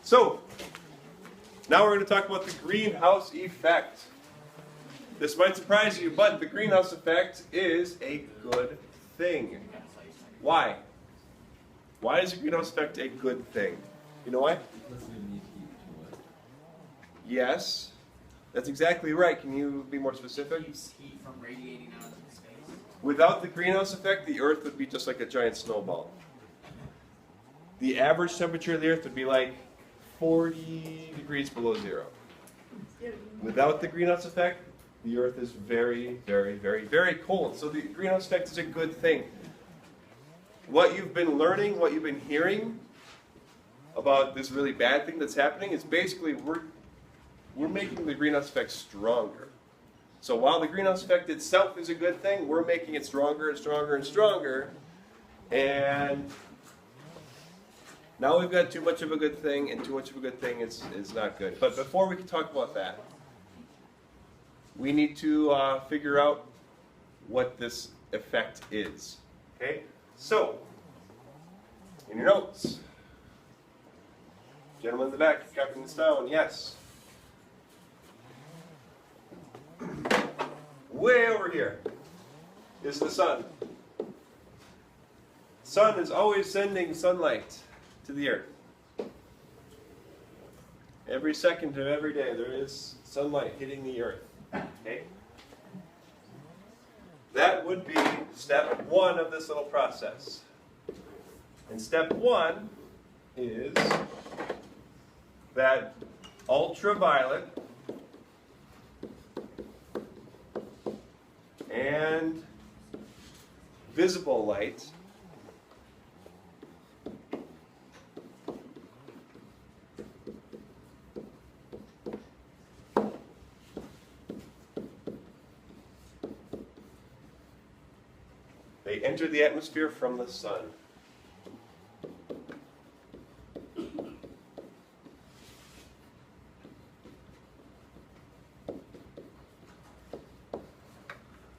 So, now we're going to talk about the greenhouse effect. This might surprise you, but the greenhouse effect is a good thing. Why? Why is the greenhouse effect a good thing? You know why? Yes, that's exactly right. Can you be more specific? Keeps heat from radiating out into space. Without the greenhouse effect, the Earth would be just like a giant snowball. The average temperature of the Earth would be like 40 degrees below zero. Without the greenhouse effect, the Earth is very, very, very, very cold. So the greenhouse effect is a good thing. What you've been learning, what you've been hearing about this really bad thing that's happening is basically we're making the greenhouse effect stronger. So while the greenhouse effect itself is a good thing, we're making it stronger and stronger and stronger. And now we've got too much of a good thing, and too much of a good thing is not good. But before we can talk about that, we need to figure out what this effect is. Okay? So, in your notes, gentleman in the back, copying this down, yes. Way over here is the sun. Sun is always sending sunlight to the Earth. Every second of every day there is sunlight hitting the Earth. Okay? That would be step one of this little process. And step one is that ultraviolet and visible light they enter the atmosphere from the sun.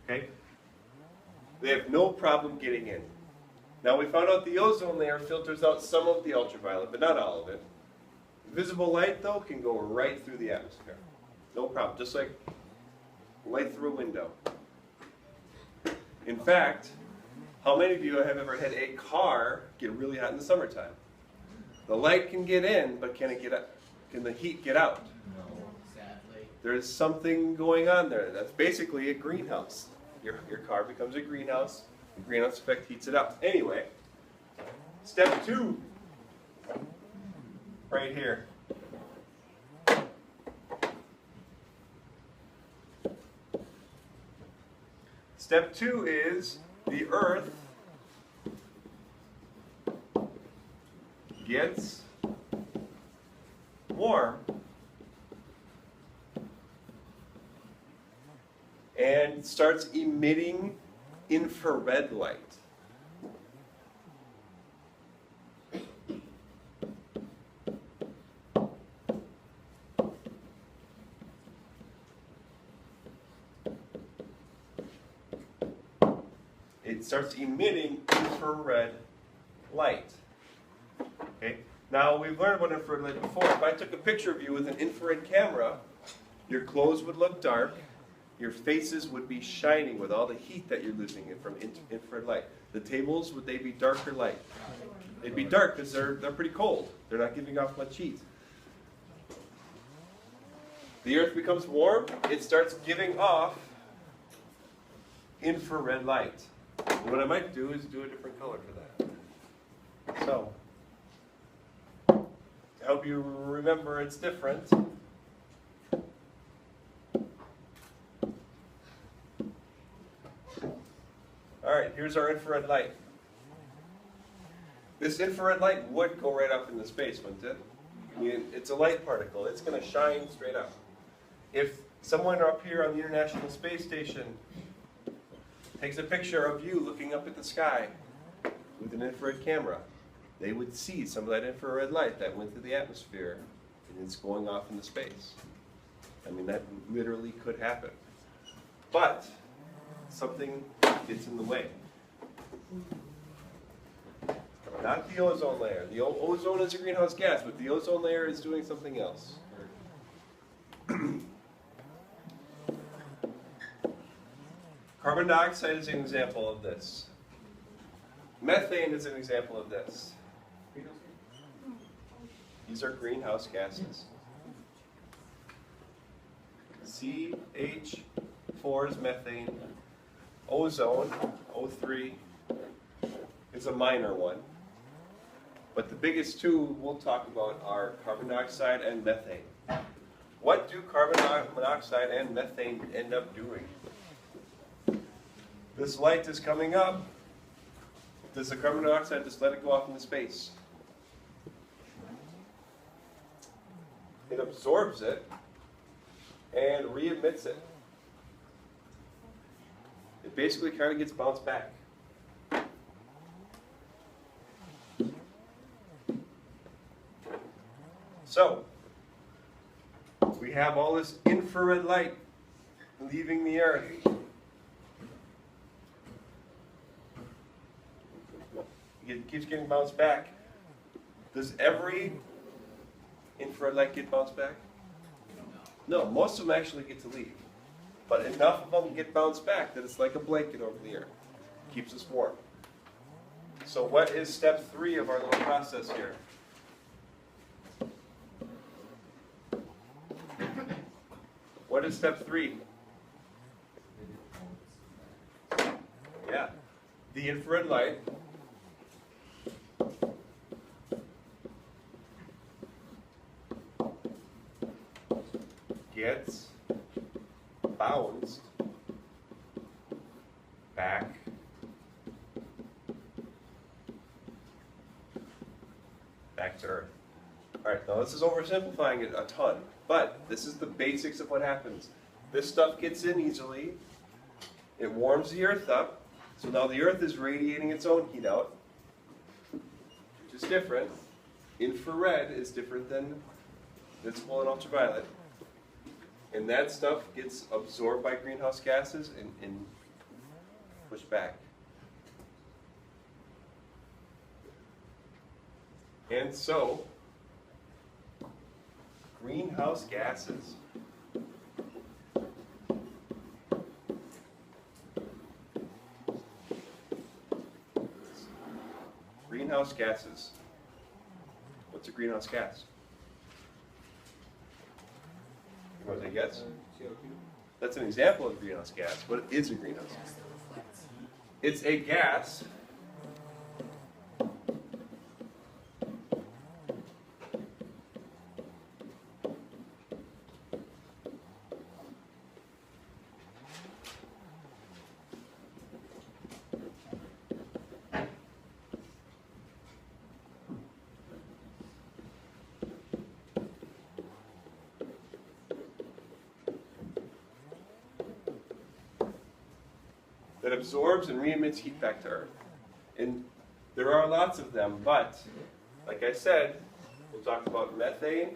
Okay? They have no problem getting in. Now we found out the ozone layer filters out some of the ultraviolet, but not all of it. Visible light, though, can go right through the atmosphere. No problem, just like light through a window. In fact, how many of you have ever had a car get really hot in the summertime? The light can get in, but can it get out? Can the heat get out? No, sadly. There's something going on there. That's basically a greenhouse. Your car becomes a greenhouse. The greenhouse effect heats it up. Anyway, step two, right here. Step two is the Earth gets warm and starts emitting infrared light. It starts emitting infrared light. Okay? Now, we've learned about infrared light before. If I took a picture of you with an infrared camera, your clothes would look dark, your faces would be shining with all the heat that you're losing from infrared light. The tables, would they be dark or light? They'd be dark because they're pretty cold. They're not giving off much heat. The Earth becomes warm, it starts giving off infrared light. What I might do is do a different color for that. So, to help you remember it's different, alright, here's our infrared light. This infrared light would go right up into space, wouldn't it? I mean, it's a light particle. It's going to shine straight up. If someone up here on the International Space Station takes a picture of you looking up at the sky with an infrared camera, they would see some of that infrared light that went through the atmosphere and it's going off into space. I mean, that literally could happen. But something gets in the way. Not the ozone layer. The ozone is a greenhouse gas, but the ozone layer is doing something else. Carbon dioxide is an example of this. Methane is an example of this. These are greenhouse gases. CH4 is methane. Ozone, O3, is a minor one. But the biggest two we'll talk about are carbon dioxide and methane. What do carbon monoxide and methane end up doing? This light is coming up. Does the carbon dioxide just let it go off into space? It absorbs it and re-emits it. It basically kind of gets bounced back. So, we have all this infrared light leaving the Earth. It keeps getting bounced back. Does every infrared light get bounced back? No, most of them actually get to leave. But enough of them get bounced back that it's like a blanket over the Earth. Keeps us warm. So what is step 3 of our little process here? What is step 3? Yeah, the infrared light gets bounced back to Earth. All right, now this is oversimplifying it a ton, but this is the basics of what happens. This stuff gets in easily. It warms the Earth up, so now the Earth is radiating its own heat out, which is different. Infrared is different than visible and ultraviolet. And that stuff gets absorbed by greenhouse gases and pushed back. And so, greenhouse gases greenhouse gases. What's a greenhouse gas? You want to take a guess? That's an example of a greenhouse gas. What is a greenhouse gas? It's a gas that absorbs and re-emits heat back to Earth. And there are lots of them, but like I said, we'll talk about methane,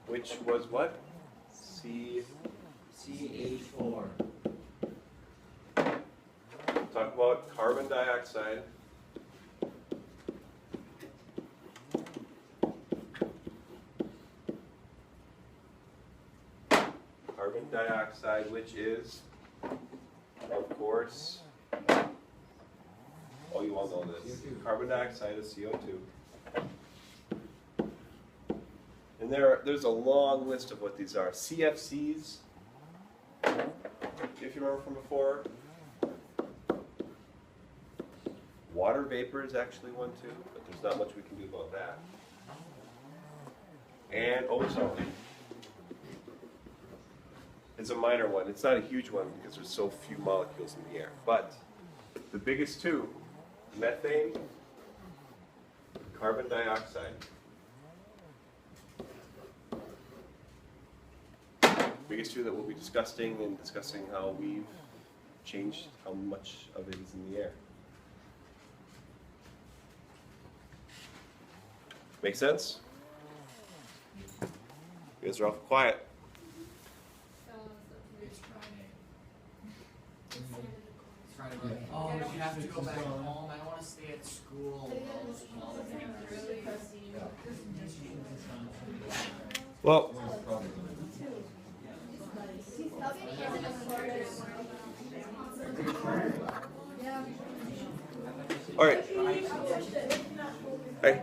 which was what? CH4. Talk about carbon dioxide. Carbon dioxide, which is, of course, oh, you all know this. CO2. Carbon dioxide is CO2. And there's a long list of what these are. CFCs, if you remember from before. Water vapor is actually one too, but there's not much we can do about that. And ozone is a minor one. It's not a huge one because there's so few molecules in the air. But the biggest two, methane, carbon dioxide. Biggest two that we'll be discussing and discussing how we've changed how much of it is in the air. Make sense? You guys are awful quiet. It's try to go, oh, you have to go back home, I want to stay at school. Well, all right. Hey,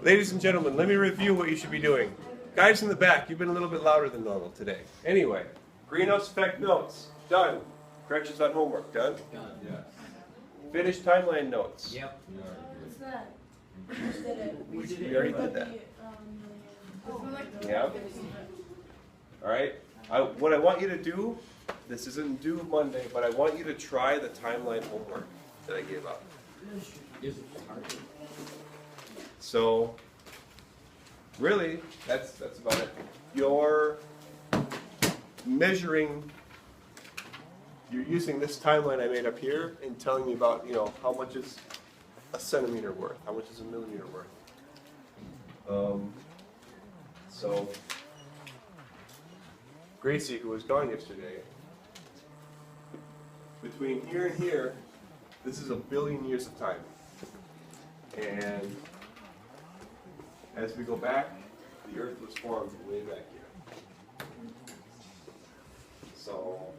ladies and gentlemen, let me review what you should be doing. Guys in the back, you've been a little bit louder than normal today. Anyway, greenhouse effect notes, done. Corrections on homework, done. Finished timeline notes. Yep. We already did that. Yeah. All right. What I want you to do, this isn't due Monday, but I want you to try the timeline homework that I gave out. So, really, that's about it. You're measuring. You're using this timeline I made up here and telling me about, how much is a centimeter worth, how much is a millimeter worth. So, Gracie, who was gone yesterday, between here and here, this is 1 billion years of time. And as we go back, the Earth was formed way back here. So,